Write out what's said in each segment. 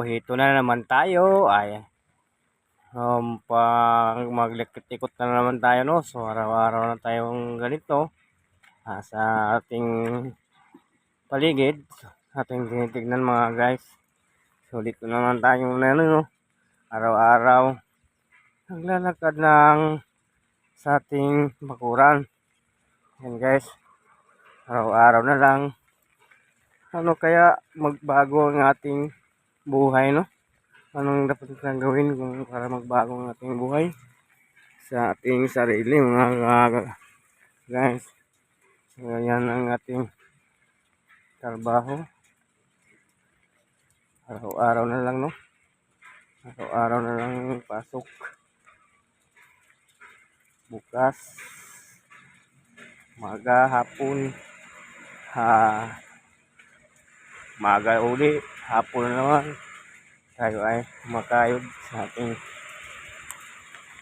hito na naman tayo ay pag maglikot-ikot na naman tayo, no? So araw-araw na tayong ganito sa ating paligid, ating tinitignan mga guys. So dito naman tayong no? Araw-araw naglalakad ng sa ating bakuran. Yan guys, araw-araw na lang. Ano kaya magbago ang ating buhay, no? Anong dapat natin gawin para magbago ang ating buhay sa ating sarili mga guys. So yan ang ating trabaho. Araw-araw na lang, no? Araw-araw na lang pasok. Bukas, maga, hapon, maga uli, hapon na naman. Tayo ay makayod sa ating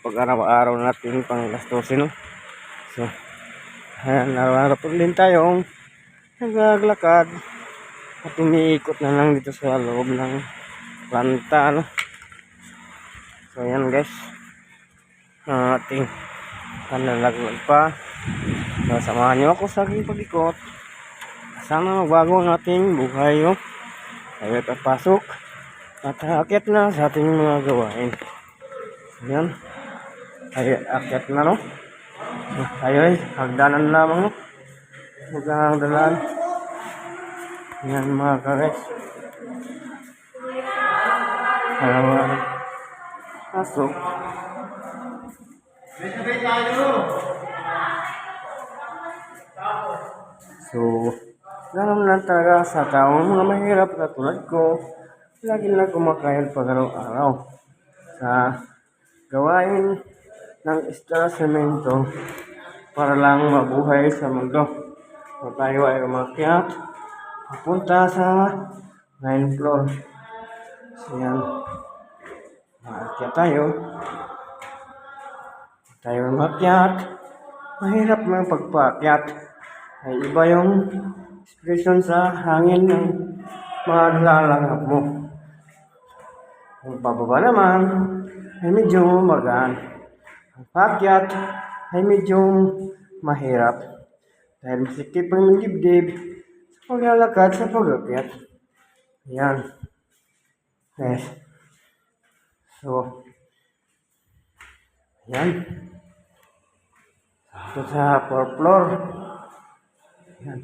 pag-araw-araw natin panggastusin, no? So, ayan, araw-araw po din tayong naglakad at umiikot na lang dito sa loob ng planta, no? So, ayan guys, ang ating panlalaglag pa. So, samahan nyo ako sa aking pag-ikot. Sana magbago ang ating buhay, no? Tayo ay papasok at aakyat na sa ating mga gawain. Ayan. Ay aakyat na, no? Tayo ay hagdanan lamang, no? Huwag dalan. Ayan mga guys. Pasok. So, ganun lang talaga sa taong mga mahirap na tulad ko. Lagi lang kumakayod pag araw-araw sa gawain ng establishmento para lang mabuhay sa mundo. So, tayo ay umakyat papunta sa 9th floor. So yan, umakyat tayo. Tayo umakyat. Mahirap ng pagpaakyat. Ay iba yung expression sa hangin ng mga lalanghap mo. Ang pababa naman ay medyo magaan. Ang paakyat ay medyo mahirap dahil masikip ang dibdib sa paglalakad sa pag-akyat. Ayan. Yes. So, ayan. Ito sa 4th floor. Ayan.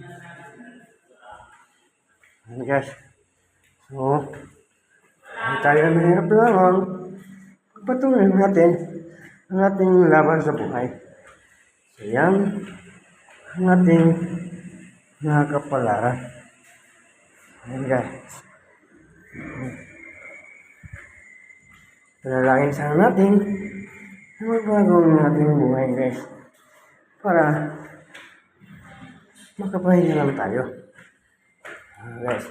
Ayan guys. So, tayo mahirap lang. Patuloy natin ang ating laban sa buhay. So, yan ang ating mga kapalaran. Ayan guys. Panalangin sana natin na magbago ang ating buhay guys. Para makapahinga lang tayo. Guys.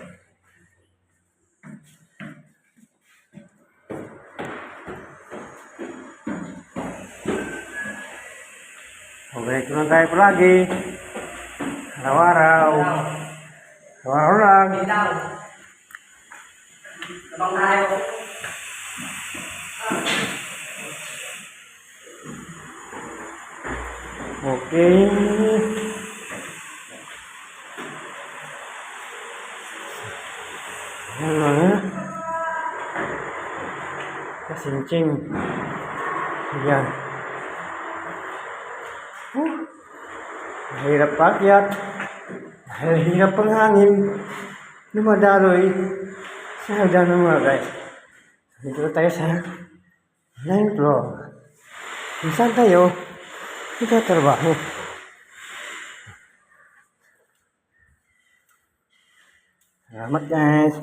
Okay, ito lang tayo palagi. Araw-araw. Araw-araw lang. Okay. Ayan mga kasingching. Ayan. Mahirap paakyat. Mahirap ang hangin. Lumadaloy sa hagdan ng mga guys. Dito tayo sa 9th floor. Kung saan tayo nagtatrabaho. Salamat guys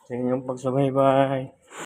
sa inyong pagsubaybay.